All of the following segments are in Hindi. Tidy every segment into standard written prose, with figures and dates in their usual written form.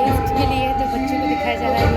गिफ्ट के लिए जो बच्चों को दिखाया जा रहा है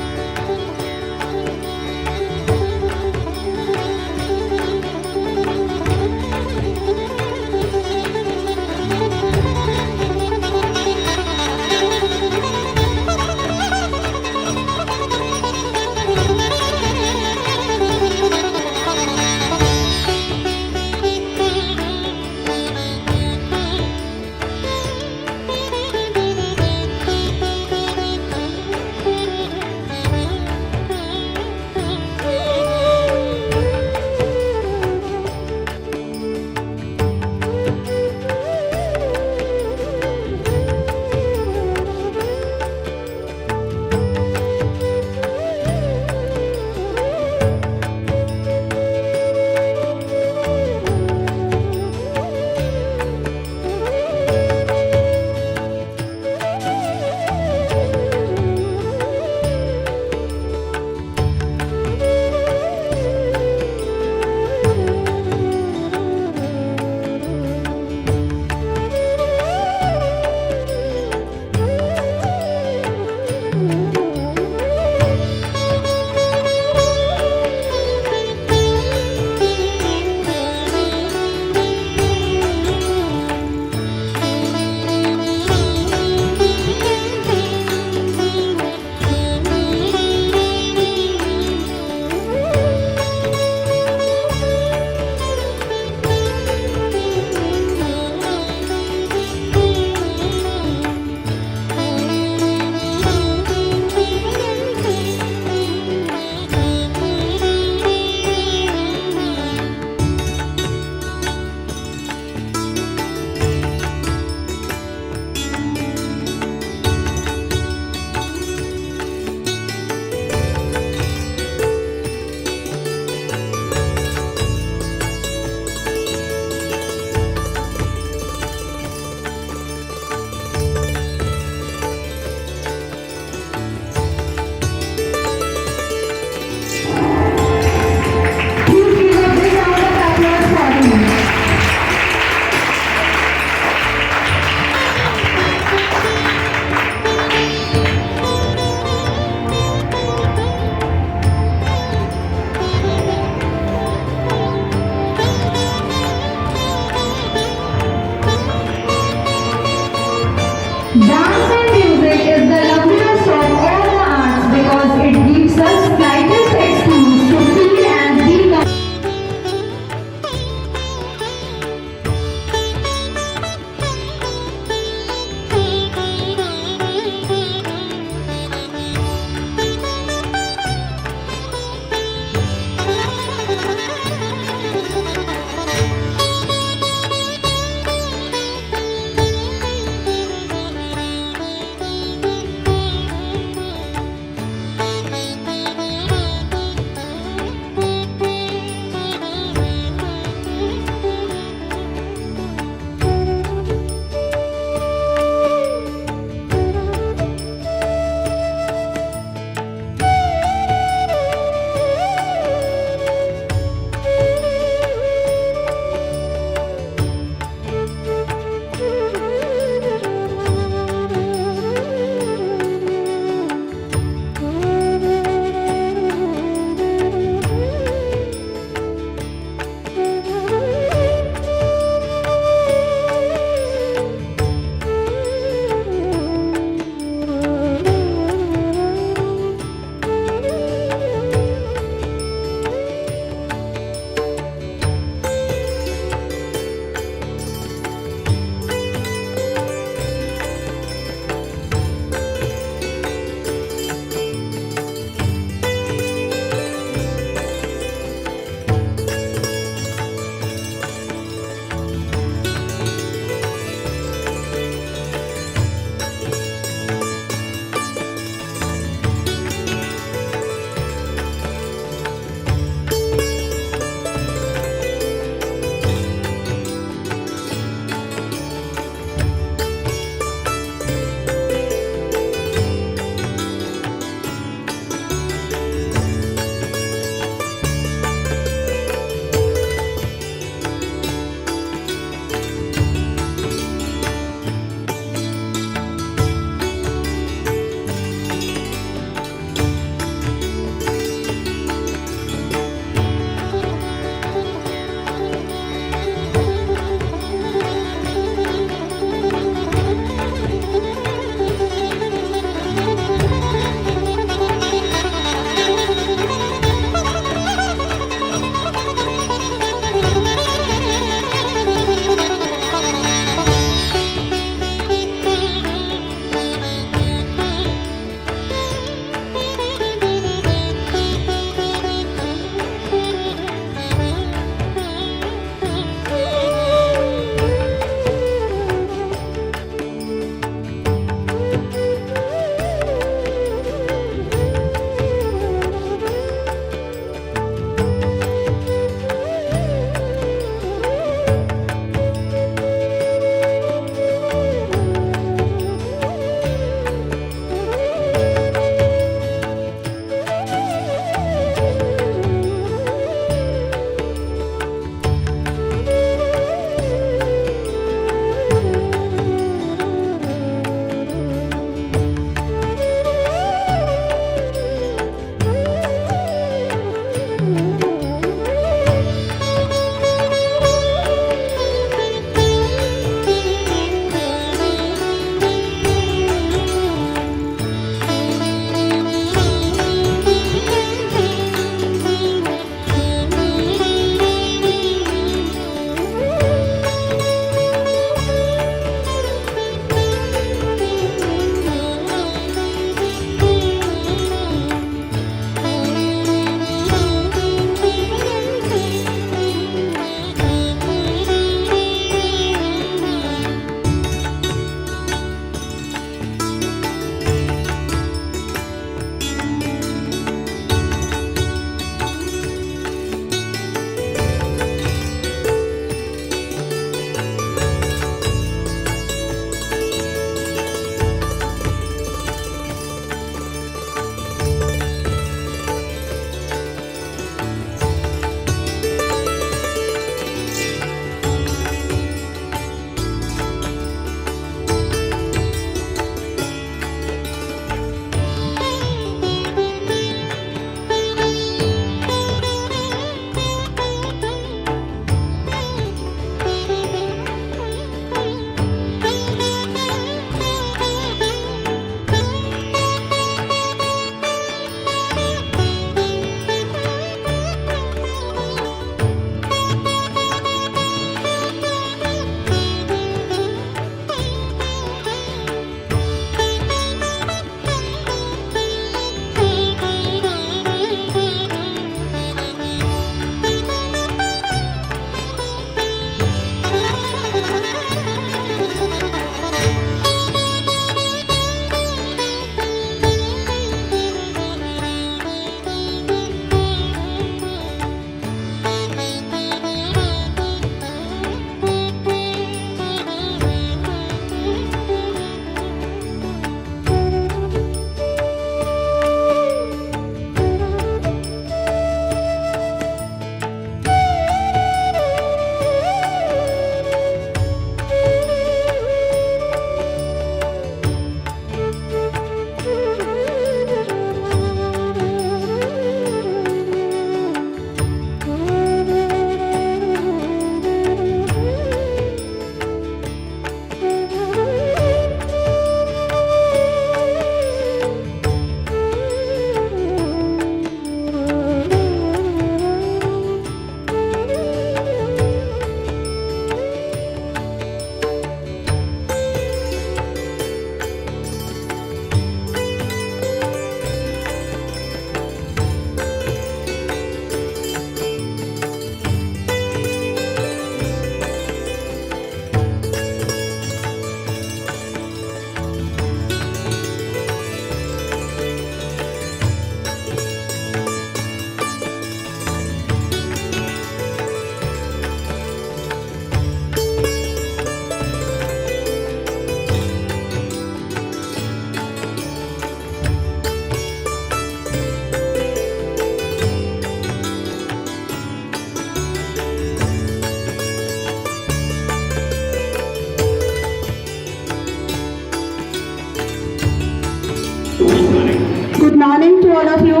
morning to all of you.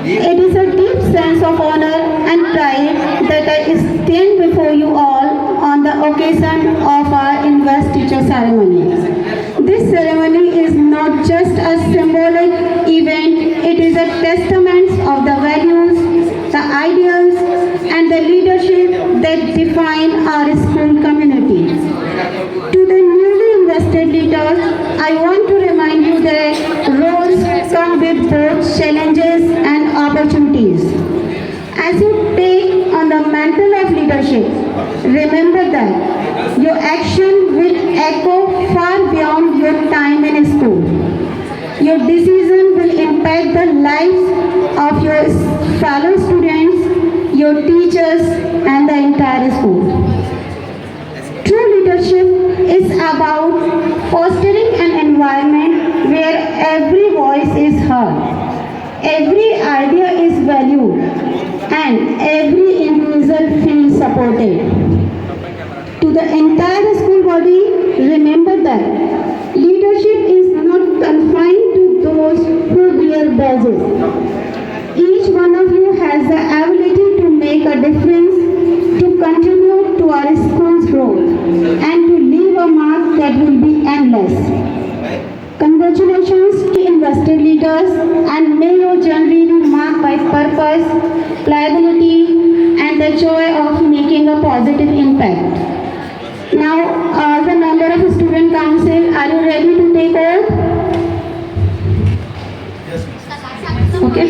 It is a deep sense of honor and pride that I stand before you all on the occasion of our Invest Teacher ceremony. This ceremony is not just a symbolic event, it is a testament of the values, the ideals, and the leadership that define our school community. To the newly invested leaders, I want to remind you that roles come with both challenges and opportunities. As you take on the mantle of leadership, remember that your action will echo far beyond your time in school. Your decision will impact the lives of your fellow students, your teachers, and the entire school. True leadership is about fostering an environment where every voice is heard, every idea is valued, and every individual feels supported. To the entire school body, remember that leadership is not confined to those who wear badges. Each one of you has the ability to make a difference, to contribute to our school's growth, and to leave a mark that will be endless. Congratulations to invested leaders, and may your journey be marked by purpose, pliability, and the joy of making a positive impact. Now, the member of Student Council, are you ready to take oath? Okay.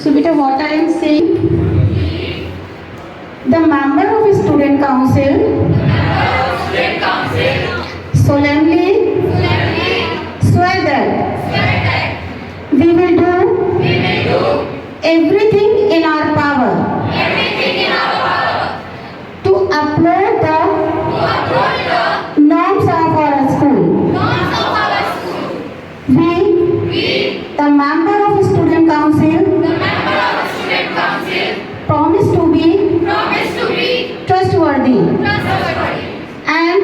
So, beta, what I am saying, the member of Student Council solemnly swear that we will do everything in our power to uphold the norms of our school. We, the member of Student Council, promise to be trustworthy and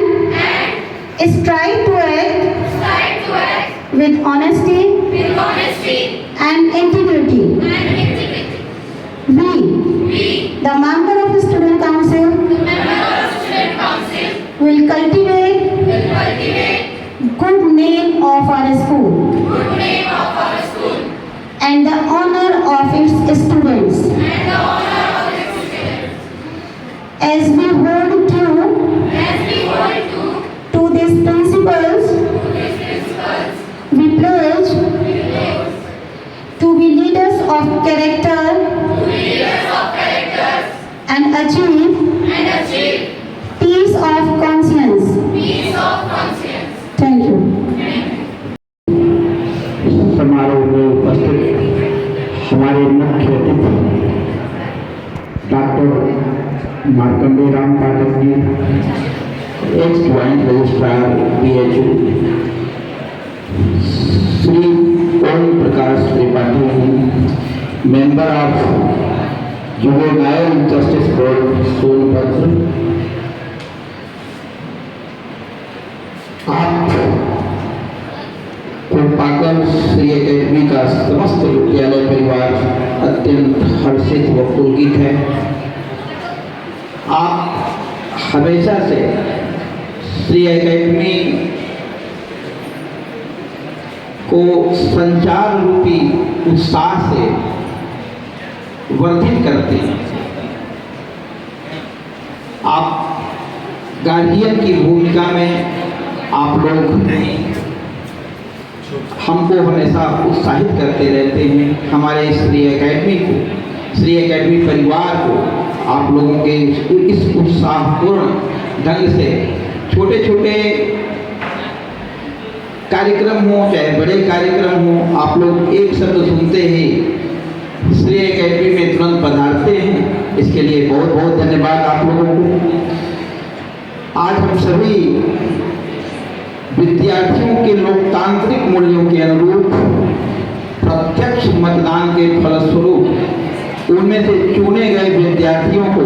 strive to act with honesty and integrity. We, the member of the Student Council, will cultivate good name of our school and the honor of its students. As we hold true to these principles, we pledge to be leaders of character and achieve peace of conscience. Thank you. समारोह में उपस्थित हमारे मुख्य अतिथि doctor Markandey Ram Pathak ji, ex joint registrar PHU, Shri Om Prakash Tripathi ji, member of juvenile justice board Sonbhadra, आप को पाकर श्री एकेडमी का समस्त विद्यालय परिवार अत्यंत हर्षित व पुलकित है। आप हमेशा से श्री एकेडमी को संचार रूपी उत्साह से वर्धित करते हैं। आप गार्जियन की भूमिका में आप लोग हमको हमेशा उत्साहित करते रहते हैं। हमारे श्री एकेडमी को, श्री एकेडमी परिवार को आप लोगों के इस उत्साहपूर्ण ढंग से छोटे छोटे कार्यक्रम हो चाहे बड़े कार्यक्रम हो, आप लोग एक शब्द सुनते ही श्री एकेडमी में तुरंत पधारते हैं। इसके लिए बहुत बहुत धन्यवाद आप लोगों को। आज हम सभी विद्यार्थियों के लोकतांत्रिक मूल्यों के अनुरूप प्रत्यक्ष मतदान के फलस्वरूप उनमें से चुने गए विद्यार्थियों को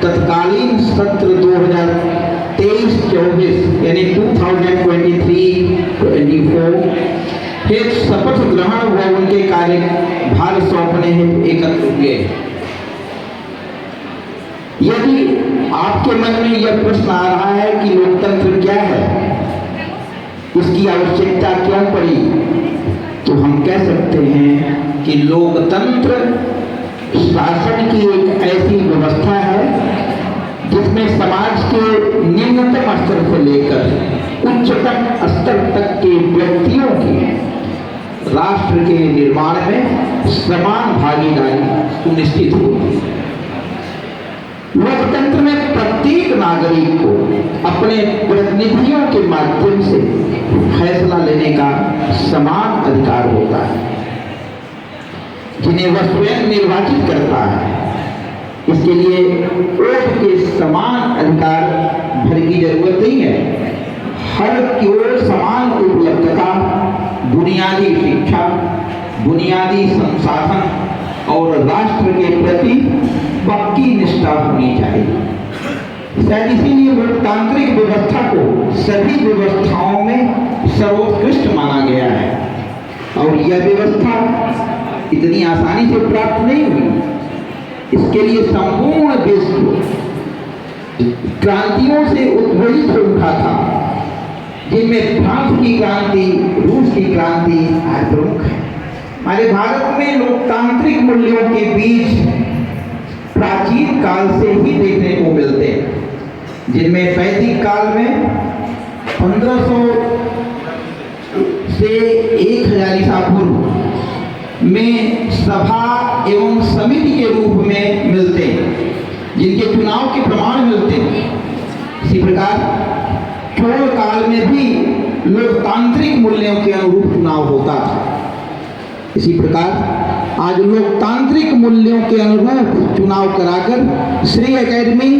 तत्कालीन सत्र 2023-24 यानी 2023 2024 एक शपथ ग्रहण व उनके कार्यभार सौंपने हेतु एकत्र हुए। यदि आपके मन में यह प्रश्न आ रहा है कि लोकतंत्र क्या है, इसकी आवश्यकता क्यों पड़ी, तो हम कह सकते हैं कि लोकतंत्र शासन की एक ऐसी व्यवस्था है जिसमें समाज के निम्नतम स्तर से लेकर उच्चतम स्तर तक के व्यक्तियों की राष्ट्र के निर्माण में समान भागीदारी सुनिश्चित होती है। लोकतंत्र में प्रत्येक नागरिक को अपने प्रतिनिधियों के माध्यम से फैसला लेने का समान अधिकार होता है, जिन्हें वह स्वयं निर्वाचित करता है। इसके लिए वोट के समान अधिकार भर की जरूरत नहीं है। हर की ओर समान उपलब्धता, बुनियादी शिक्षा, बुनियादी संसाधन और राष्ट्र के प्रति पक्की निष्ठा होनी चाहिए। शायद इसीलिए लोकतांत्रिक व्यवस्था को सभी व्यवस्थाओं में सर्वोत्कृष्ट माना गया है। और यह व्यवस्था इतनी आसानी से प्राप्त नहीं हुई। इसके लिए संपूर्ण विश्व क्रांतियों से उद्भवित हो उठा था, जिनमें फ्रांस की क्रांति, रूस की क्रांति आदि प्रमुख है। हमारे भारत में लोकतांत्रिक मूल्यों के बीच प्राचीन काल से ही देखने को मिलते हैं, जिनमें वैदिक काल में 1500 से 1000 ईसा पूर्व में सभा एवं समिति के रूप में मिलते हैं, जिनके चुनाव के प्रमाण मिलते हैं। इसी प्रकार चोल काल में भी लोकतांत्रिक मूल्यों के अनुरूप चुनाव होता था। इसी प्रकार आज लोकतांत्रिक मूल्यों के अनुरूप चुनाव कराकर श्री एकेडमी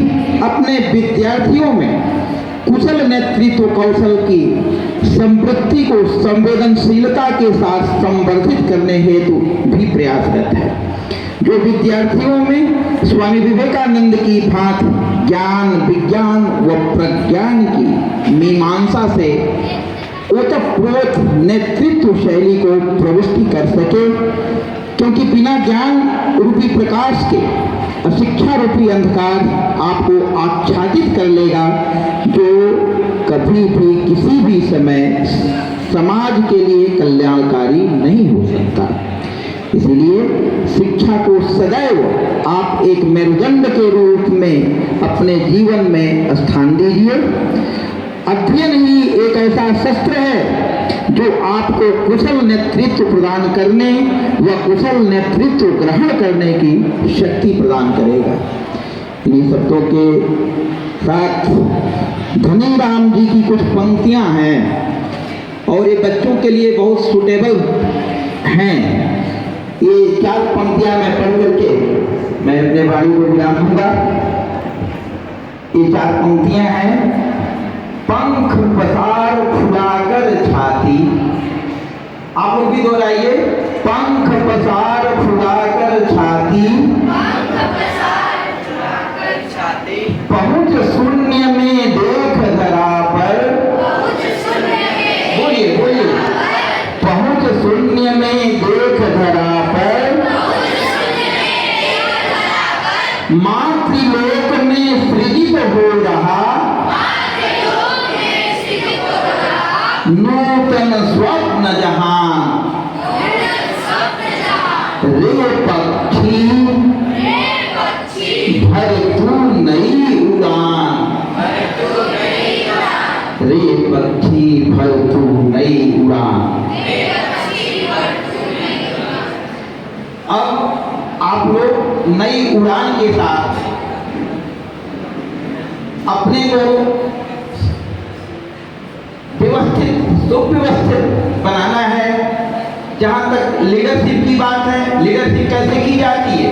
अपने विद्यार्थियों में कुशल नेतृत्व कौशल की समृद्धि को संवेदनशीलता के साथ संवर्धित करने हेतु भी प्रयासरत है। जो विद्यार्थियों में स्वामी विवेकानंद की भांति ज्ञान, विज्ञान व प्रज्ञान की मीमांसा से ओतप्रोत नेतृत्व शैली को प्रविष्टि कर सके, क्योंकि बिना ज्ञान रूपी प्रकाश के अशिक्षा रूपी अंधकार आपको आच्छादित कर लेगा, जो कभी भी किसी भी समय समाज के लिए कल्याणकारी नहीं हो सकता। इसलिए शिक्षा को सदैव आप एक मेरुदंड के रूप में अपने जीवन में स्थान दीजिए। अध्ययन ही एक ऐसा शस्त्र है जो आपको कुशल नेतृत्व प्रदान करने व कुशल नेतृत्व ग्रहण करने की शक्ति प्रदान करेगा। इन्हीं शब्दों के साथ धनीराम जी की कुछ पंक्तियां हैं और ये बच्चों के लिए बहुत सूटेबल हैं। ये 4 पंक्तियां मैं पढ़ करके मैं अपने वाणी को विराम दूंगा। ये 4 पंक्तियां हैं। पंख पसार फुलाकर छाती, आप लोग भी दोहराइए। पंख पसार फुलाकर छाती, पहुंच शून्य में देख धरा पर, बोलिए बोलिए, पहुंच शून्य में देख धरा पर, मातृलोक में सृजित हो रहा नूतन स्वप्न जहां, रे पक्षी भर तू नई उड़ान, रे पक्षी भर तू नई उड़ान। अब आप लोग नई उड़ान के साथ अपने को व्यवस्थित, सुव्यवस्थित बनाना है। जहां तक लीडरशिप की बात है, लीडरशिप कैसे की जाती है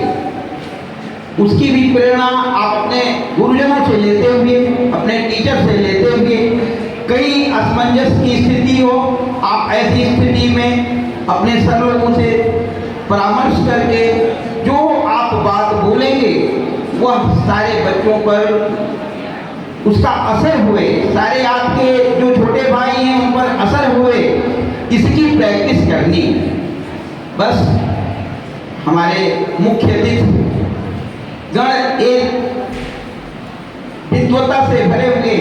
उसकी भी प्रेरणा आप अपने गुरुजनों से लेते हुए, अपने टीचर से लेते हुए, कई असमंजस की स्थिति हो, आप ऐसी स्थिति में अपने सर लोगों से परामर्श करके जो आप बात बोलेंगे वह सारे बच्चों पर उसका असर हुए, सारे आपके जो छोटे भाई हैं उन पर असर हुए, इसकी प्रैक्टिस करनी। बस हमारे मुख्य अतिथि गण एक विद्वता से भरे हुए,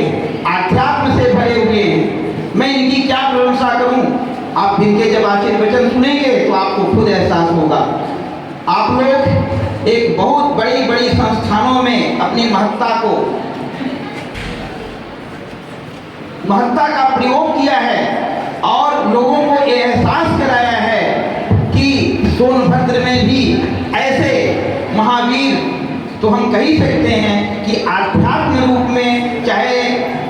आध्यात्म से भरे हुए हैं। मैं इनकी क्या प्रशंसा करूं? आप इनके जब आशीर्वचन वचन सुनेंगे तो आपको खुद एहसास होगा। आप लोग एक बहुत बड़ी बड़ी संस्थानों में अपनी महत्ता का प्रयोग किया है और लोगों को ये एहसास कराया है कि सोनभद्र में भी ऐसे महावीर, तो हम कह ही सकते हैं कि आध्यात्म रूप में, चाहे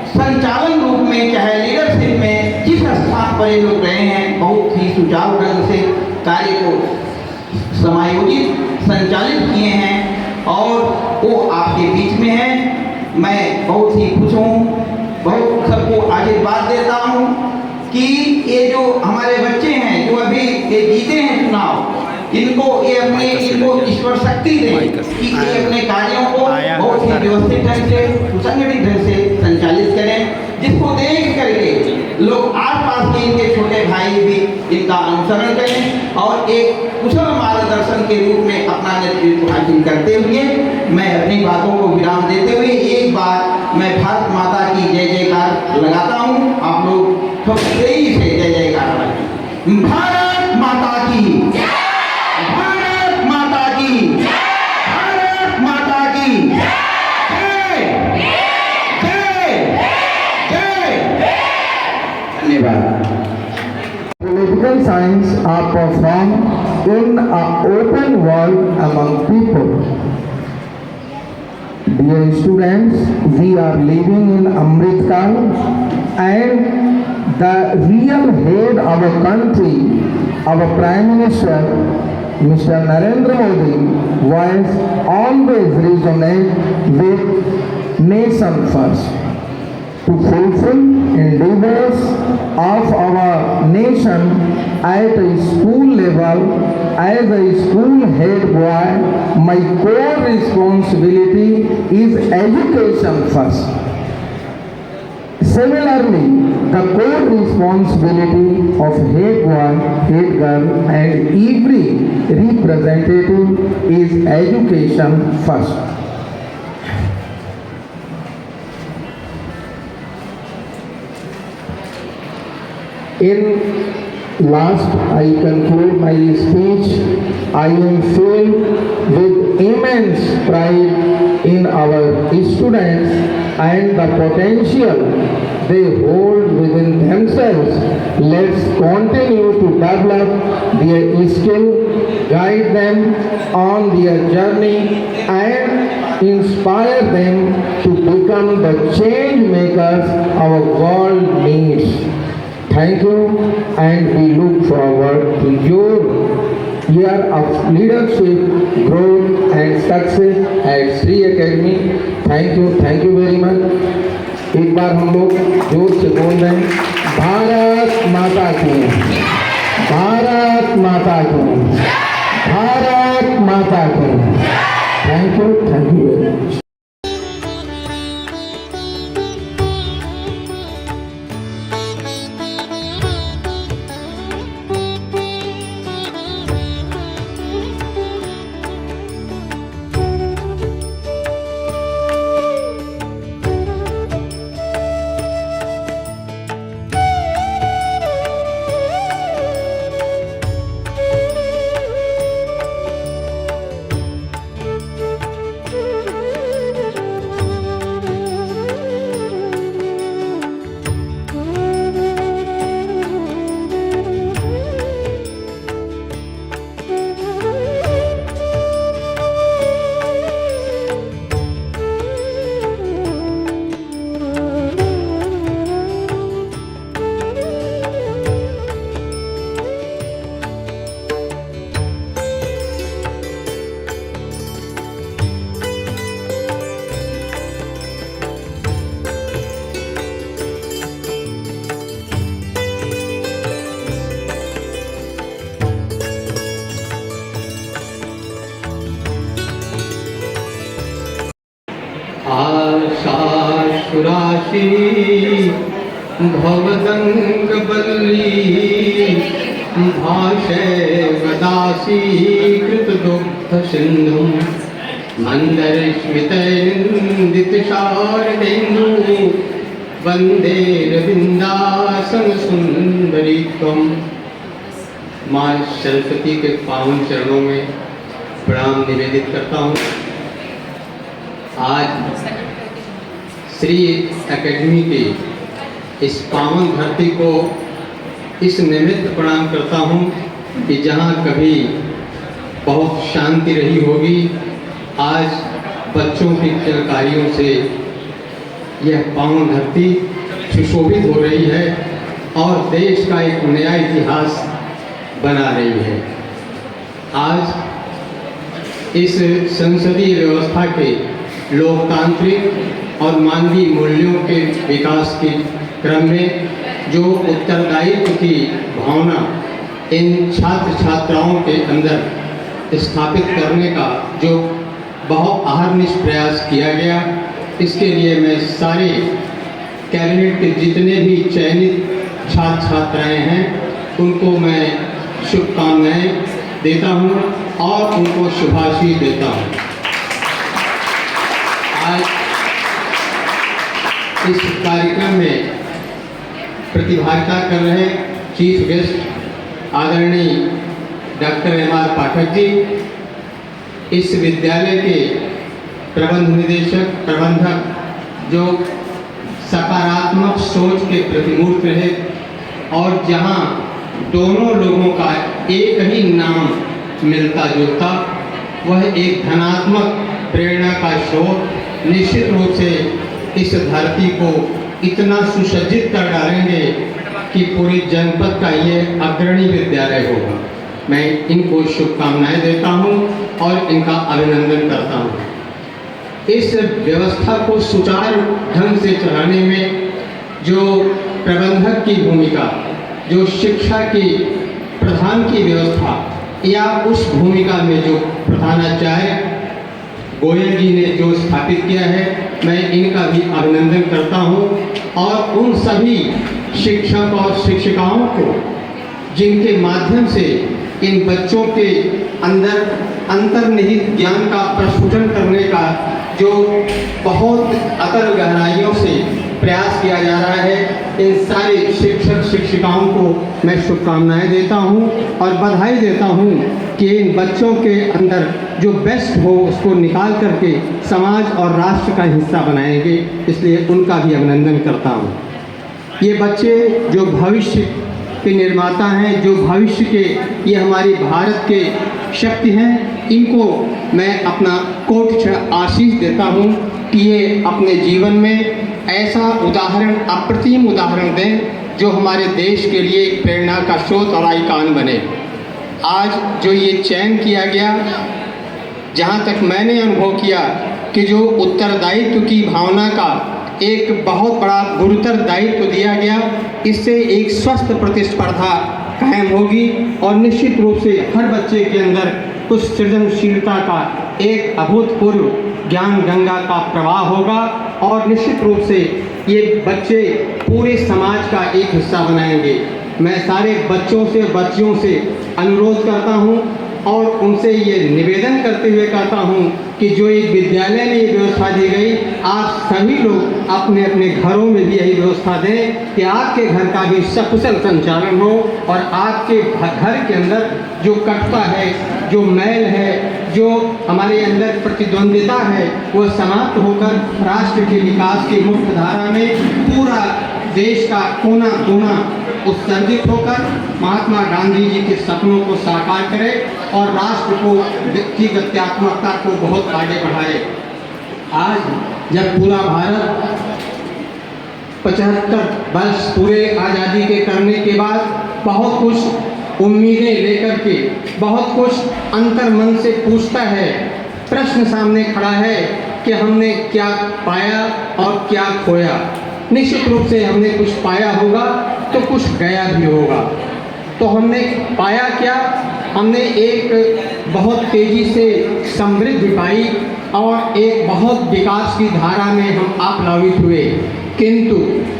संचालन रूप में, चाहे लीडरशिप में, जिस स्थान पर ये लोग रहे हैं, बहुत ही सुचारू ढंग से कार्य को समायोजित संचालित किए हैं और वो आपके बीच में है। मैं बहुत ही खुश हूँ, बहुत सबको आशीर्वाद देता हूँ कि ये जो हमारे बच्चे हैं, जो अभी ये जीते हैं चुनाव, इनको ईश्वर शक्ति दें कि ये अपने कार्यों को बहुत ही व्यवस्थित ढंग से, सुसंगठित ढंग से संचालित करें, जिसको देख करके लोग आसपास के इनके छोटे भाई भी इनका अनुसरण करें और एक कुशल मार्गदर्शन के रूप में अपना नेतृत्व हासिल करते हुए मैं अपनी बातों को विराम देते हुए एक बार मैं भारत माता की जय जयकार लगाता हूँ। आप लोग तेजी से जय जयकार लगाएं। भारत माता की, भारत माता की, भारत माता की जय, जय, जय। धन्यवाद। Political science are performed in an open world among people. Dear students, we are living in Amritkal and the real head of our country, our Prime Minister, Mr. Narendra Modi, was always resonate with nation first. To fulfill endeavors of our nation at a school level, as a school head boy, my core responsibility is education first. Similarly, the core responsibility of head boy, head girl and every representative is education first. In last, I conclude my speech. I am filled with immense pride in our students and the potential they hold within themselves. Let's continue to develop their skill, guide them on their journey and inspire them to become the change makers our world needs. Thank you, and we look forward to your year of leadership, growth and success at Sri Academy. Thank you very much. एक बार हम लोग जोर से बोल रहे हैं, भारत माता की, भारत माता की, भारत माता की। Thank you very much. आशाशुराशी भवदङ्गवल्ली आशयवदासीकृतदुग्धसिन्धुं मन्दरस्मितैर्निन्दितशारदेन्दु वन्दे रविन्दासन सुंदरी त्वं। माँ सरस्वती के पावन चरणों में प्रणाम निवेदित करता हूँ। आज श्री एकेडमी की इस पावन धरती को इस निमित्त प्रणाम करता हूँ कि जहाँ कभी बहुत शांति रही होगी, आज बच्चों की किलकारियों से यह पावन धरती सुशोभित हो रही है और देश का एक नया इतिहास बना रही है। आज इस संसदीय व्यवस्था के लोकतांत्रिक और मानवीय मूल्यों के विकास के क्रम में जो उत्तरदायित्व की भावना इन छात्र छात्राओं के अंदर स्थापित करने का जो बहुत अहर्निश प्रयास किया गया, इसके लिए मैं सारे कैबिनेट के जितने भी चयनित छात्र छात्राएँ हैं उनको मैं शुभकामनाएँ देता हूँ और उनको शुभाशीष देता हूँ। आज इस कार्यक्रम में प्रतिभागिता कर रहे चीफ गेस्ट आदरणीय डॉक्टर M.R. पाठक जी, इस विद्यालय के प्रबंधक जो सकारात्मक सोच के प्रतिमूर्त रहे और जहां दोनों लोगों का एक ही नाम मिलता जुलता, वह एक धनात्मक प्रेरणा का स्रोत निश्चित रूप से इस धरती को इतना सुसज्जित कर डालेंगे कि पूरी जनपद का ये अग्रणी विद्यालय होगा। मैं इनको शुभकामनाएं देता हूं और इनका अभिनंदन करता हूं। इस व्यवस्था को सुचारू ढंग से चलाने में जो प्रबंधक की भूमिका, जो शिक्षा की प्रधान की व्यवस्था या उस भूमिका में जो प्रधानाचार्य गोयल जी ने जो स्थापित किया है, मैं इनका भी अभिनंदन करता हूं और उन सभी शिक्षक और शिक्षिकाओं को जिनके माध्यम से इन बच्चों के अंदर अंतर्निहित ज्ञान का प्रस्फुटन करने का जो बहुत अतल गहराइयों से प्रयास किया जा रहा है, इन सारे शिक्षक शिक्षिकाओं को मैं शुभकामनाएं देता हूं और बधाई देता हूं कि इन बच्चों के अंदर जो बेस्ट हो उसको निकाल करके समाज और राष्ट्र का हिस्सा बनाएंगे, इसलिए उनका भी अभिनंदन करता हूं। ये बच्चे जो भविष्य के निर्माता हैं, जो भविष्य के ये हमारी भारत के शक्ति हैं, इनको मैं अपना कोट आशीष देता हूं कि ये अपने जीवन में ऐसा उदाहरण, अप्रतिम उदाहरण दें जो हमारे देश के लिए एक प्रेरणा का स्रोत और आइकॉन बने। आज जो ये चयन किया गया, जहाँ तक मैंने अनुभव किया कि जो उत्तरदायित्व की भावना का एक बहुत बड़ा गुरुतर दायित्व दिया गया, इससे एक स्वस्थ प्रतिस्पर्धा कायम होगी और निश्चित रूप से हर बच्चे के अंदर उस सृजनशीलता का एक अभूतपूर्व ज्ञान गंगा का प्रवाह होगा और निश्चित रूप से ये बच्चे पूरे समाज का एक हिस्सा बनाएंगे। मैं सारे बच्चों से बच्चियों से अनुरोध करता हूँ और उनसे ये निवेदन करते हुए कहता हूँ कि जो एक विद्यालय में ये व्यवस्था दी गई, आप सभी लोग अपने अपने घरों में भी यही व्यवस्था दें कि आपके घर का भी सकुशल संचालन हो और आपके घर के अंदर जो कटुता है, जो मैल है, जो हमारे अंदर प्रतिद्वंदिता है, वो समाप्त होकर राष्ट्र के विकास की मुख्य धारा में पूरा देश का कोना कोना उत्सर्जित होकर महात्मा गांधी जी के सपनों को साकार करे और राष्ट्र को की गत्यात्मकता को बहुत आगे बढ़ाए। आज जब पूरा भारत 75 वर्ष पूरे आज़ादी के करने के बाद बहुत कुछ उम्मीदें लेकर के, बहुत कुछ अंतर्मन से पूछता है, प्रश्न सामने खड़ा है कि हमने क्या पाया और क्या खोया। निश्चित रूप से हमने कुछ पाया होगा तो कुछ गया भी होगा। तो हमने पाया क्या? हमने एक बहुत तेज़ी से समृद्धि पाई और एक बहुत विकास की धारा में हम आप्लावित हुए। किंतु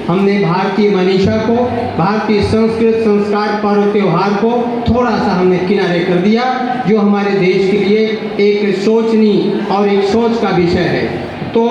हमने भारतीय मनीषा को, भारतीय संस्कृत संस्कार पर्व त्योहार को थोड़ा सा हमने किनारे कर दिया, जो हमारे देश के लिए एक सोचनीय और एक सोच का विषय है। तो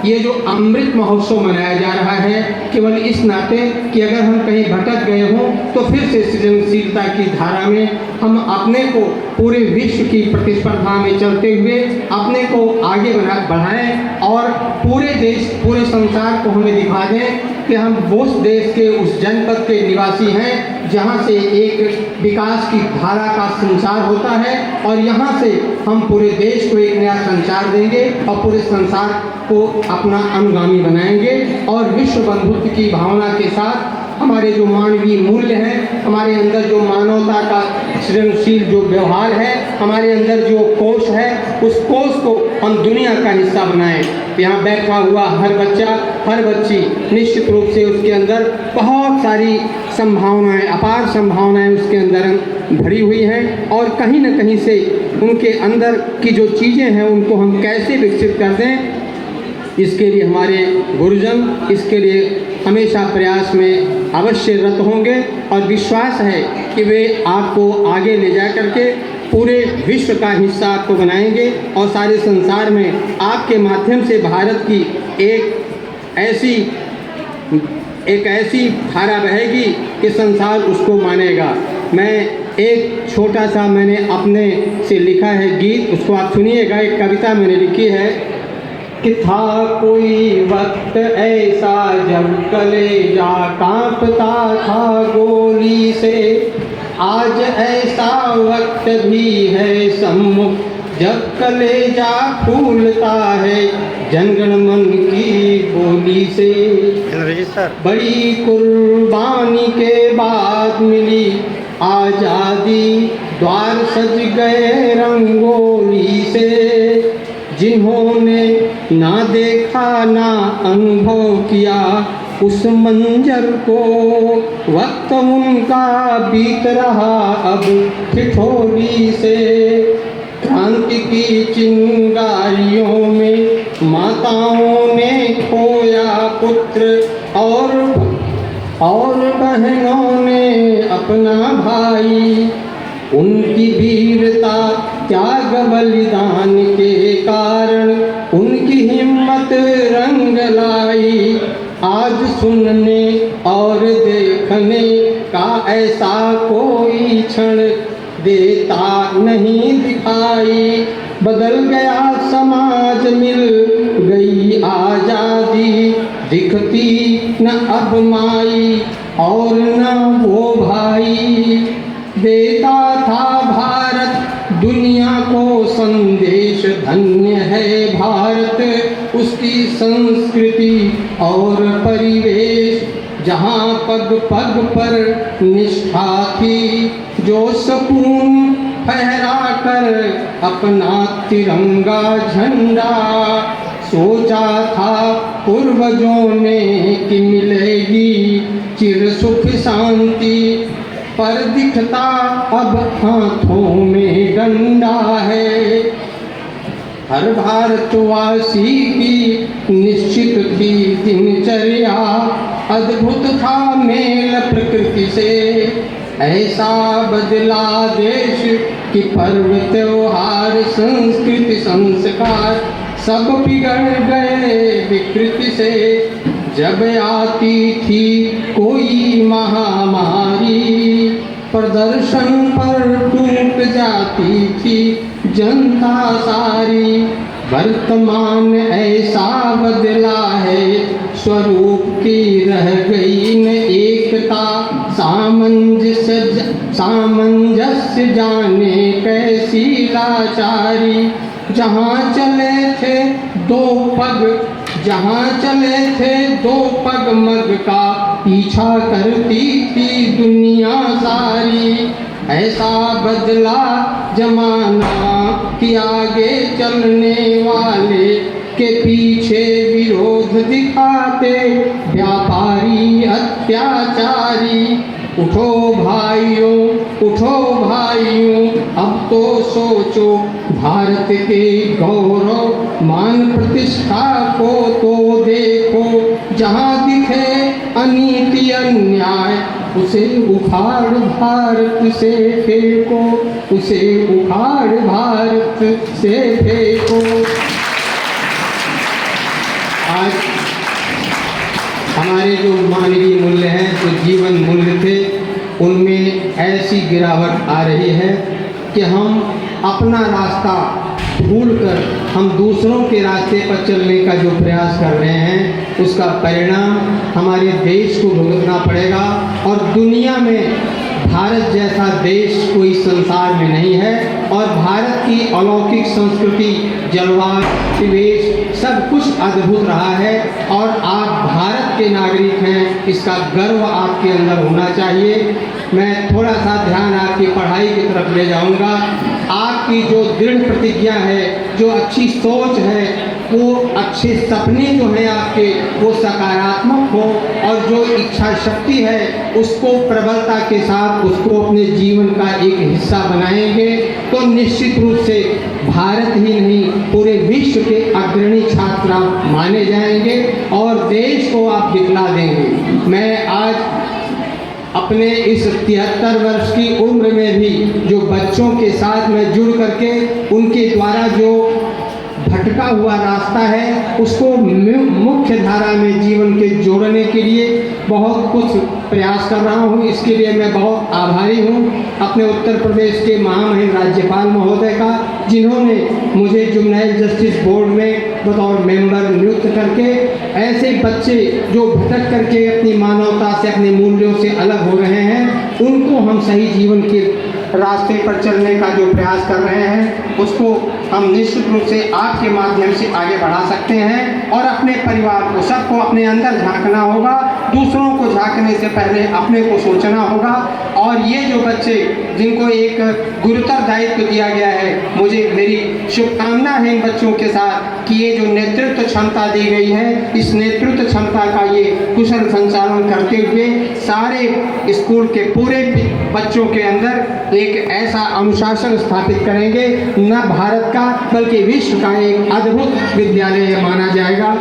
ये जो अमृत महोत्सव मनाया जा रहा है केवल इस नाते कि अगर हम कहीं भटक गए हों तो फिर से सृजनशीलता की धारा में हम अपने को पूरे विश्व की प्रतिस्पर्धा में चलते हुए अपने को आगे बढ़ाएं और पूरे देश, पूरे संसार को हमें दिखा दें कि हम उस देश के, उस जनपद के निवासी हैं जहाँ से एक विकास की धारा का संचार होता है, और यहाँ से हम पूरे देश को एक नया संचार देंगे और पूरे संसार को अपना अनुगामी बनाएंगे। और विश्व बंधुत्व की भावना के साथ हमारे जो मानवीय मूल्य हैं, हमारे अंदर जो मानवता का सृजनशील जो व्यवहार है, हमारे अंदर जो कोश है, उस कोश को हम दुनिया का हिस्सा बनाएं। यहाँ बैठा हुआ हर बच्चा, हर बच्ची निश्चित रूप से उसके अंदर बहुत सारी संभावनाएं, अपार संभावनाएं उसके अंदर भरी हुई हैं, और कहीं न कहीं से उनके अंदर की जो चीज़ें हैं उनको हम कैसे विकसित कर दें, इसके लिए हमारे गुरुजन इसके लिए हमेशा प्रयास में अवश्य रत होंगे। और विश्वास है कि वे आपको आगे ले जा करके पूरे विश्व का हिस्सा आपको बनाएंगे, और सारे संसार में आपके माध्यम से भारत की एक ऐसी धारा बहेगी कि संसार उसको मानेगा। मैं एक छोटा सा मैंने अपने से लिखा है गीत, उसको आप सुनिएगा। एक कविता मैंने लिखी है कि था कोई वक्त ऐसा जब कलेजा कांपता था गोली से, आज ऐसा वक्त भी है सम्मुख जब कलेजा फूलता है जनगण मन की बोली से। बड़ी कुर्बानी के बाद मिली आज़ादी, द्वार सज गए रंगोली से, जिन्होंने ना देखा ना अनुभव किया उस मंजर को, वक्त उनका बीत रहा अब ठिठोली से। क्रांति की चिंगारियों में माताओं ने खोया पुत्र, और बहनों ने अपना भाई, उनकी वीरता त्याग बलिदान के कारण उनकी हिम्मत रंग लाई। आज सुनने और देखने का ऐसा कोई क्षण देता नहीं दिखाई। बदल गया समाज, मिल गई आज़ादी, दिखती न अब माई और न वो भाई। देता था भारत दुनिया को संदेश, धन्य है भारत उसकी संस्कृति और परिवेश, जहाँ पग पग पर निष्ठा थी, जो सुकून फहरा कर अपना तिरंगा झंडा। सोचा था पूर्वजों ने कि मिलेगी चिर सुख शांति, पर दिखता अब हाथों में डंडा है। हर भारतवासी की निश्चित थी दिनचर्या, अद्भुत था मेल प्रकृति से। ऐसा बदला देश कि पर्व त्योहार संस्कृति संस्कार सब बिगड़ गए विकृति से। जब आती थी कोई महामारी, प्रदर्शन पर टूट जाती थी जनता सारी। वर्तमान ऐसा बदला है स्वरूप की रह गई न एकता, सामंजस्य जाने कैसी लाचारी। जहाँ चले थे दो पग मग का पीछा करती थी दुनिया सारी। ऐसा बदला जमाना कि आगे चलने वाले के पीछे विरोध दिखाते व्यापारी अत्याचारी। उठो भाइयों, उठो भाइयों, अब तो सोचो भारत के गौरव मान प्रतिष्ठा को तो देखो। जहाँ दिखे अनीति अन्याय उसे उखाड़ भारत से फेंको, उसे उखाड़ भारत से फेंको। आज हमारे जो मानवीय मूल्य हैं, जो जीवन मूल्य थे, उनमें ऐसी गिरावट आ रही है कि हम अपना रास्ता भूलकर हम दूसरों के रास्ते पर चलने का जो प्रयास कर रहे हैं, उसका परिणाम हमारे देश को भुगतना पड़ेगा। और दुनिया में भारत जैसा देश कोई संसार में नहीं है। और भारत की अलौकिक संस्कृति, जलवायु, परिवेश सब कुछ अद्भुत रहा है और आप भारत के नागरिक हैं, इसका गर्व आपके अंदर होना चाहिए। मैं थोड़ा सा ध्यान आपकी पढ़ाई की तरफ ले जाऊंगा। आपकी जो दृढ़ प्रतिज्ञा है, जो अच्छी सोच है, वो अच्छे सपने जो हैं आपके, वो सकारात्मक हो और जो इच्छा शक्ति है उसको प्रबलता के साथ उसको अपने जीवन का एक हिस्सा बनाएंगे तो निश्चित रूप से भारत ही नहीं पूरे विश्व के अग्रणी छात्र माने जाएंगे और देश को आप दिखला देंगे। मैं आज अपने इस 73 वर्ष की उम्र में भी जो बच्चों के साथ मैं जुड़ करके उनके द्वारा जो भटका हुआ रास्ता है उसको मुख्य धारा में जीवन के जोड़ने के लिए बहुत कुछ प्रयास कर रहा हूँ। इसके लिए मैं बहुत आभारी हूँ अपने उत्तर प्रदेश के महामहिम राज्यपाल महोदय का, जिन्होंने मुझे जुवेनाइल जस्टिस बोर्ड में बतौर मेंबर नियुक्त करके ऐसे बच्चे जो भटक करके अपनी मानवता से, अपने मूल्यों से अलग हो रहे हैं, उनको हम सही जीवन के रास्ते पर चलने का जो प्रयास कर रहे हैं उसको हम निश्चित रूप से आपके माध्यम से आगे बढ़ा सकते हैं। और अपने परिवार को, सबको अपने अंदर झांकना होगा, दूसरों को झांकने से पहले अपने को सोचना होगा। और ये जो बच्चे जिनको एक गुरुतर दायित्व दिया गया है, मुझे मेरी शुभकामना है इन बच्चों के साथ कि ये जो नेतृत्व क्षमता दी गई है, इस नेतृत्व क्षमता का ये कुशल संचालन करते हुए सारे स्कूल के पूरे बच्चों के अंदर एक ऐसा अनुशासन स्थापित करेंगे, न भारत का बल्कि विश्व का एक अद्भुत विद्यालय माना जाएगा।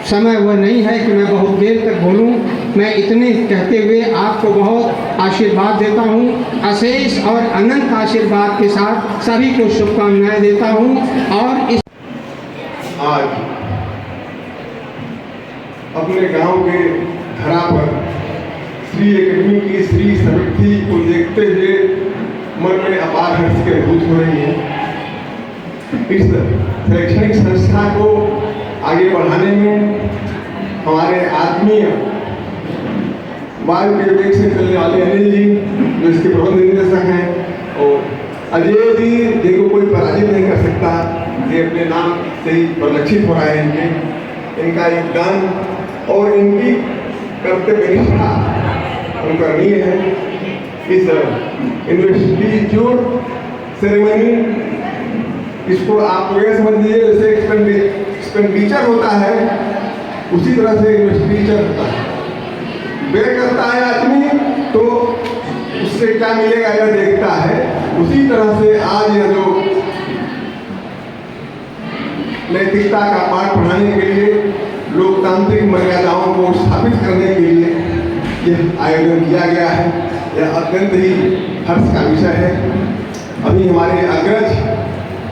समय वह नहीं है कि मैं बहुत देर तक बोलूं। मैं इतने कहते हुए आपको बहुत आशीर्वाद देता हूं। अशेष और अनंत आशीर्वाद के साथ सभी को शुभकामनाएं देता हूं। और इस आज अपने गांव के धरा पर श्री एकेडमी की श्री समिति को देखते हुए मन में अपार हर्ष की अनुभूति हो रही है। इस शैक्षणिक संस्था को आगे बढ़ाने में हमारे आत्मीय वायु के वेग से चलने वाले अनिल जी जो इसके प्रबंध निदेशक हैं, और अजय जी जिनको कोई पराजित नहीं कर सकता, ये अपने नाम से ही परिलक्षित हो रहा है इनका योगदान और इनकी कर्तव्य निष्ठा अनुकरणीय है। इस इन्वेस्टिट्यूट सेरेमनी इसको आप ये समझ लीजिए जैसे एक्सपेंडिचर होता है, उसी तरह से इन्वेस्टिचर होता है। व्यय करता है आदमी तो उससे क्या मिलेगा यह देखता है। उसी तरह से आज यह जो नैतिकता का पाठ पढ़ाने के लिए, लोकतांत्रिक मर्यादाओं को स्थापित करने के लिए यह आयोजन किया गया है, यह अत्यंत ही हर्ष का विषय है। अभी हमारे अग्रज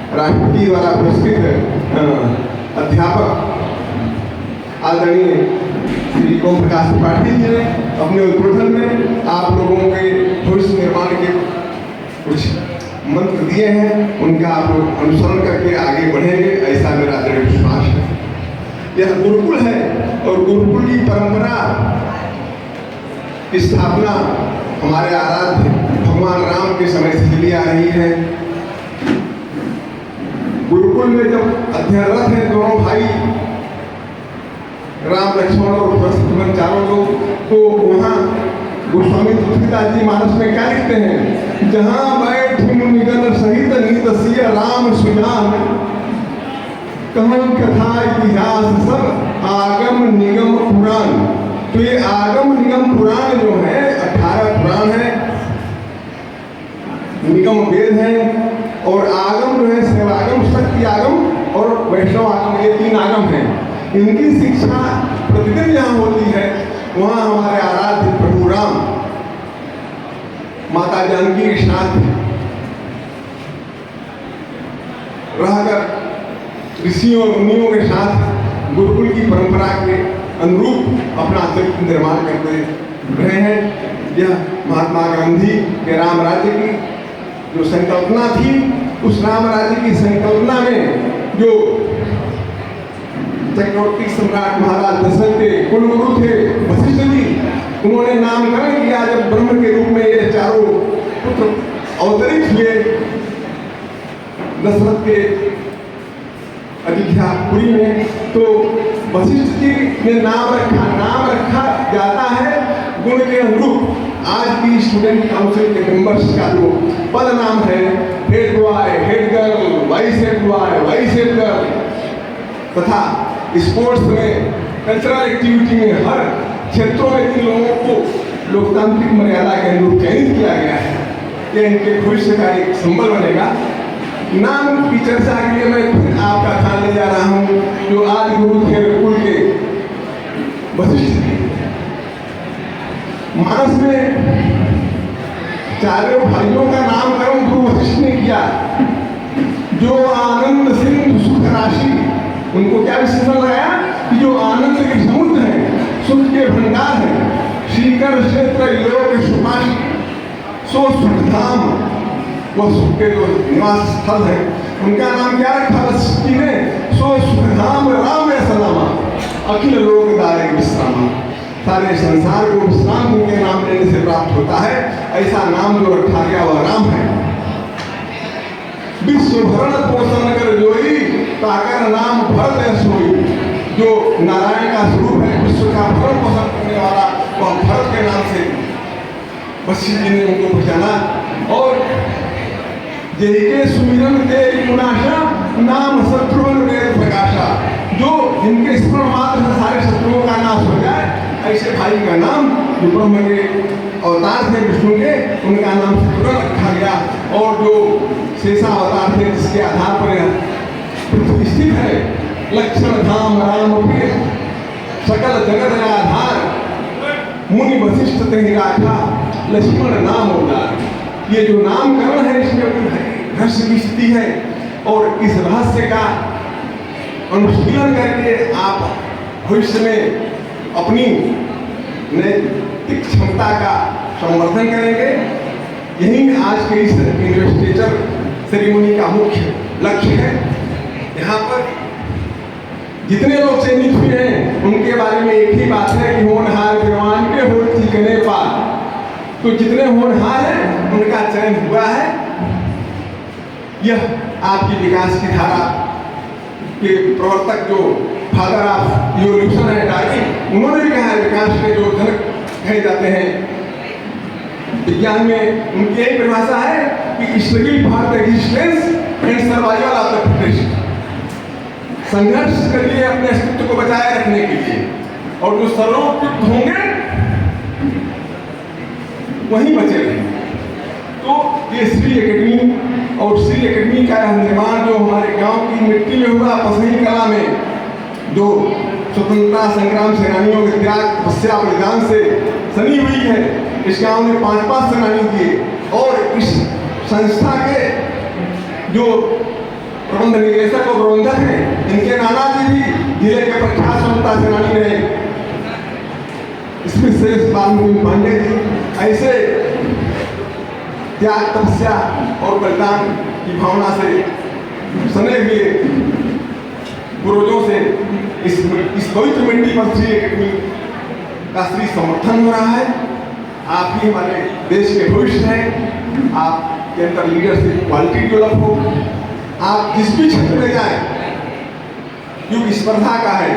राष्ट्रपति द्वारा पुरस्कृत अध्यापक आदरणीय श्री ओम प्रकाश त्रिपाठी जी ने अपने उद्बोधन में आप लोगों के भविष्य निर्माण के कुछ मंत्र दिए हैं, उनका आप लोग अनुसरण करके आगे बढ़ेंगे, ऐसा मेरा दृढ़ विश्वास है। यह गुरुकुल है और गुरुकुल की परंपरा की स्थापना हमारे आराध्य भगवान राम के समय से चली आ रही है। गुरुकुल में जब अध्ययनरत हैं दोनों भाई राम लक्ष्मण और भरत चारों लोग, तो वहाँ गोस्वामी तुलसीदास जी मानस में क्या लिखते हैं, जहाँ बैठ मुनिगण सहित नित सिय राम सुजान, कहानी कथा इतिहास सब आगम निगम पुराण। तो ये आगम निगम पुराण जो है 18 पुराण पुराण है, निगम वेद है, और आगम जो है शैवागम, शक्ति आगम और वैष्णव आगम, ये 3 आगम हैं। इनकी शिक्षा प्रतिदिन जहाँ होती है वहाँ हमारे आराध्य प्रभु राम माता जानकी के साथ रहकर ऋषियों और मुनियों के साथ गुरुकुल की परंपरा के अनुरूप अपना चरित्र निर्माण करते रहे हैं। यह महात्मा गांधी के राम राज्य की जो संकल्पना थी, उस राम राज्य की संकल्पना में जो चक्रवर्ती सम्राट महाराज दशरथ के कुलगुरु थे वशिष्ठ जी, उन्होंने नामकरण किया जब ब्रह्म के रूप में ये चारों पुत्र अवतरित हुए दशरथ के अयोध्यापुरी में, तो वशिष्ठ जी ने नाम रखा जाता है गुण के अनुरूप। आज भी स्टूडेंट काउंसिल के मेंबर्स का जो पद नाम है, head boy, head girl, vice head boy, vice head girl, तथा स्पोर्ट्स में, कल्चरल एक्टिविटी में, हर क्षेत्रों में इन लोगों को लोकतांत्रिक मर्यादा के अनुरूप चयनित किया गया है। यह इनके भविष्य का एक संबल बनेगा। नाम की चर्चा के लिए मैं फिर आपका ध्यान ले जा रहा हूँ, जो आदि गुरु थे कुल के वशिष्ठ जी। मानस में चारों भाइयों का नामकरण गुरु वशिष्ठ ने किया। जो आनंद सिंधु सुख राशि, उनको क्या विशेषण लगाया कि जो आनंद के समुद्र हैं, सुख के भंडार हैं, श्रीकर क्षेत्र योग सुपाशी, सो सुखधाम, वह सुख के जो निवास स्थल है, उनका नाम क्या रखा वशिष्ठ जी ने? सो सुखधाम राम सलामा, अखिल लोकदायक विश्रामा। सारे संसार को विश्राम उनके नाम लेने से प्राप्त होता है। ऐसा नाम जो रखा गया वह राम है। विश्व भरण पोषण कर जोई, ताकर नाम भरत सोई। जो नारायण का स्वरूप है, विश्व का भरण पोषण करने वाला, वह भरत के नाम से वशिष्ठ जी ने उनको पहचाना। और जेके सुमिरन के मुनाशा, नाम शत्रुघ्न वेद प्रकाशा। जो जिनके स्मरण मात्र से सारे शत्रुओं का नाश हो जाए, ऐसे भाई का नाम जो ब्रह्म के अवतार थे विष्णु के, उनका नाम शत्रुघ्न रखा गया। और जो शेषा अवतार थे जिसके आधार पर पृथ्वी स्थित है, लक्षण धाम राम प्रिय, सकल जगत आधार, मुनि वशिष्ठ तेहि राखा, लक्ष्मण नाम उदार। ये जो नामकरण है इसमें रहस्य की स्थिति है। और इस रहस्य का अनुशीलन करके आप भविष्य में अपनी नैतिक क्षमता का संवर्धन करेंगे। यही आज के इस इन्वेस्टिचर सेरेमनी का मुख्य लक्ष्य है। यहाँ पर जितने लोग चयनित हुए हैं उनके बारे में एक ही बात है कि होनहार विद्वान के हो ठिकने पार। तो जितने होनहार हैं उनका चयन हुआ है। यह आपकी विकास की धारा के प्रवर्तक जो फादर ऑफ इवोल्यूशन है डार्विन, उन्होंने भी कहा है विकास के जो जनक कहे जाते हैं विज्ञान में, उनकी यही परिभाषा है कि struggle for the existence and survival of the fittest. संघर्ष करिए अपने अस्तित्व को बचाए रखने के लिए, और जो सर्वोत्कृष्ट होंगे वहीं बचे रहेंगे। तो ये श्री एकेडमी और श्री एकेडमी का निर्माण जो हमारे गांव की मिट्टी में हुआ, पसही कला में, जो स्वतंत्रता संग्राम सेनानियों के त्याग तपस्या बलिदान से सनी हुई है। इस गांव ने 5-5 सेनानी दिए। और इस संस्था के जो प्रबंध निदेशक और प्रबंधक हैं, इनके नाना जी भी जिले के प्रख्यात स्वतंत्रता सेनानी रहे, इसमें शेष वाल्मीकि पांडे जी। ऐसे त्याग तपस्या और बलिदान की भावना से सने हुए पूर्वजों से इस पवित्र मिट्टी पर श्री एकेडमी का श्री समर्थन हो रहा है। आप ही हमारे देश के भविष्य हैं। आपके अंदर लीडरशिप क्वालिटी डेवलप हो। आप जिस भी क्षेत्र में जाए, युग स्पर्धा का है,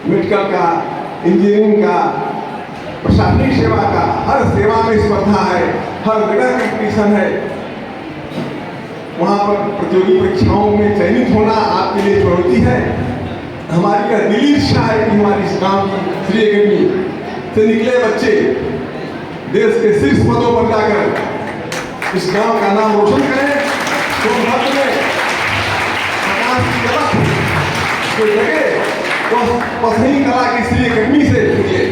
मेडिकल का, इंजीनियरिंग का, प्रशासनिक सेवा का, हर सेवा में स्पर्धा है, हर जगह कंपटीशन है। वहाँ पर प्रतियोगी परीक्षाओं में चयनित होना आपके लिए चुनौती है। हमारी यह दिली इच्छा है कि हमारी इस गाँव की श्री एकेडमी से निकले बच्चे देश के शीर्ष पदों पर जाकर इस गांव का नाम रोशन करें। सोनभद्र में प्रकाश की झलक जो जगह वो पसनी कला की श्री अकेडमी से निकले।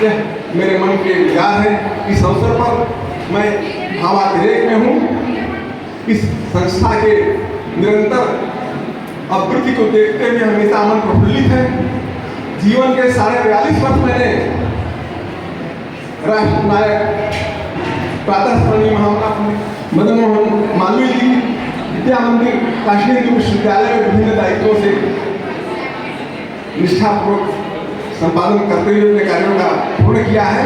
यह मेरे मन के विचार है। इस अवसर पर मैं भावातिरेक में हूँ। इस संस्था के निरंतर अभिवृद्धि को देखते हुए हमेशा मन प्रफुल्लित है। जीवन के 42.5 वर्ष मैंने राष्ट्र नायक प्रातः स्मरणीय महामना मदन मोहन मालवीय जी विद्या मंदिर काशी हिंदू विश्वविद्यालय में विभिन्न दायित्वों से निष्ठापूर्वक संपादन करते हुए अपने कार्यों का पूर्ण किया है।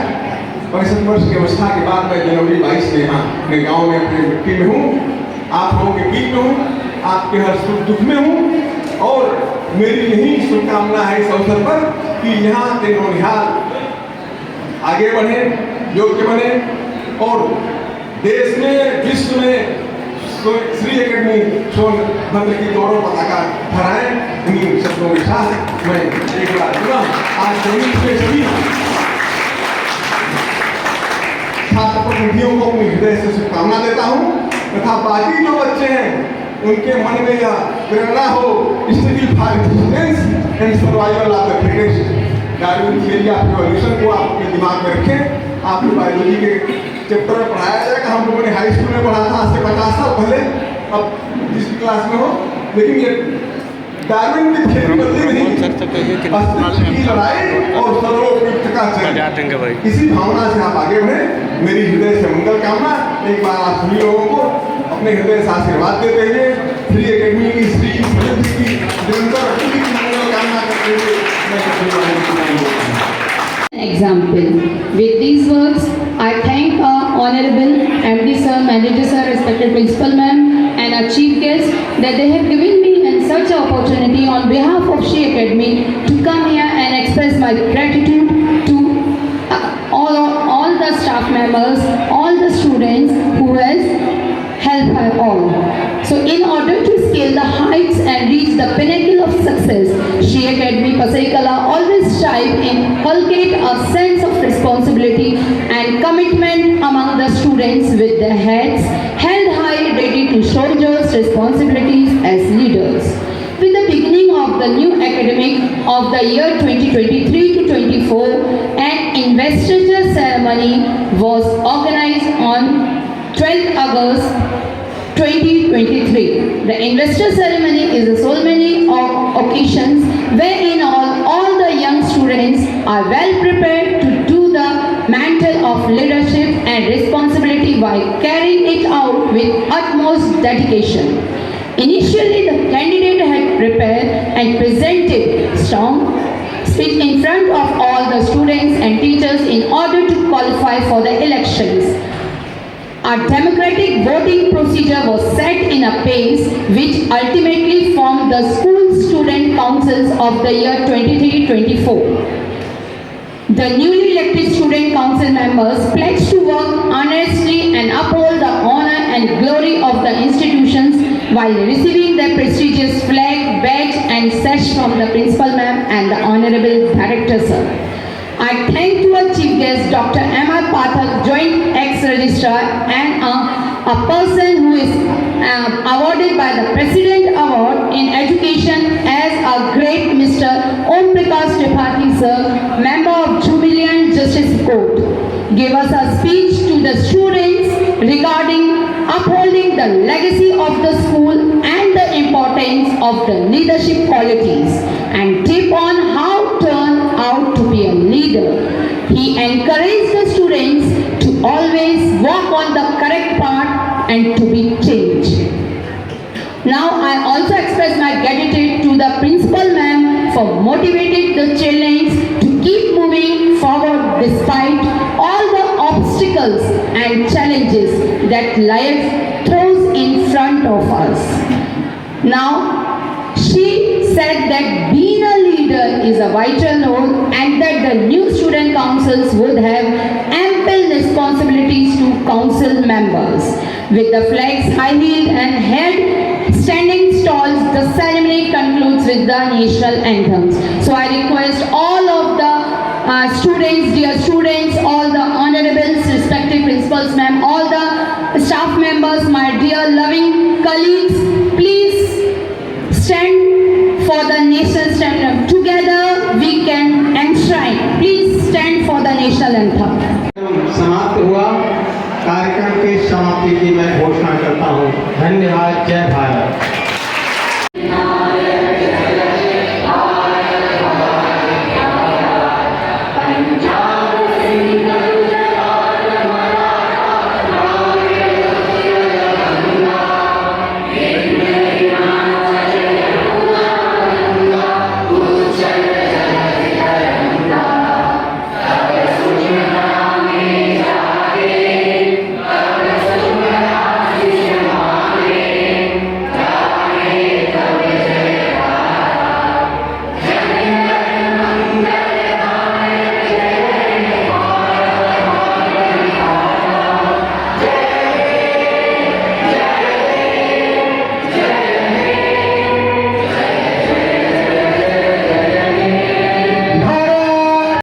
65 वर्ष की अवस्था के बाद मैं जनवरी 22 से यहाँ अपने गाँव में अपनी मिट्टी में हूँ, आप लोगों के बीच में हूँ, आपके हर सुख दुख में हूँ। और मेरी यही शुभकामना है इस अवसर पर कि यहाँ के नौनिहाल आगे बढ़े, योग्य बने और देश में विश्व में श्री अकेडमी सोनभद्र की गौरव पताका फहराएं। इन्हीं शब्दों के साथ मैं एक बार पुनः आज जमीन पे सभी छात्र प्रतिनिधियों को अपनी हृदय से शुभकामना देता हूँ तथा बाकी जो बच्चे हैं उनके मन में यह प्रेरणा हो struggle for existence and survival of the fittest. Darwin theory of evolution को आप अपने दिमाग में रखें। आपको बायोलॉजी के चैप्टर में पढ़ाया जाएगा। हम लोगों ने हाई स्कूल में पढ़ा था आज से 50 साल पहले, अब जिस क्लास में हो, लेकिन ये डार्विन की थियरी बदली नहीं, अस्तित्व की लड़ाई और सर्वोपयुक्त का चयन। इसी भावना से आप आगे बढ़े। मेरी हृदय से मंगल कामना। एक बार आप सभी लोगों को अपने हृदय से आशीर्वाद देते हुए श्री अकेडमी की श्री समृद्धि की निरंतर अभिवृद्धि की मंगल कामना करते हुए मैं सभी लोगों को Example. With these words, I thank our Honorable MD Sir, Manager Sir, respected Principal Ma'am, and our Chief Guest that they have given me and such an opportunity on behalf of Shri Academy to come here and express my gratitude to all the staff members, all the students who has helped her all. So in order to scale the heights and reach the pinnacle of success, Shri Academy Pasaikala always strive in inculcate a sense of responsibility and commitment among the students with their heads held high, ready to shoulder responsibilities as leaders. With the beginning of the new academic of the year 2023 to 24, an investiture ceremony was organized on 12th August 2023. The investor ceremony is a solemnity of occasions wherein all the young students are well prepared to do the mantle of leadership and responsibility by carrying it out with utmost dedication. Initially, the candidate had prepared and presented strong speech in front of all the students and teachers in order to qualify for the elections. A democratic voting procedure was set in a pace which ultimately formed the school student councils of the year 23-24. The newly elected student council members pledged to work honestly and uphold the honor and glory of the institutions while receiving their prestigious flag, badge and sash from the principal ma'am and the honorable director sir. I thank to our chief guest Dr. M.R. Pathak, Joint Ex-Registrar and a person who is awarded by the President Award in Education as a great Mr. Om Prakash Tripathi sir, member of Jubilant Justice Court, gave us a speech to the students regarding upholding the legacy of the school and the importance of the leadership qualities and tip on how to turn out to be a leader. He encouraged the students to always walk on the correct path and to be changed. Now I also express my gratitude to the principal ma'am for motivating the children to keep moving forward despite all the obstacles and challenges that life throws in front of us. Now, she said that being a leader is a vital role and that the new student councils would have ample responsibilities to council members. With the flags high-heeled and held standing stalls, the ceremony concludes with the national anthems. So I request all of the students, all the honorables, respected principals, ma'am, all the staff members, my dear loving colleagues, please stand for the national anthem. Together we can enshrine. Please stand for the national anthem. समाप्त हुआ। कार्यक्रम के समाप्ति की मैं घोषणा करता हूँ। धन्यवाद। जय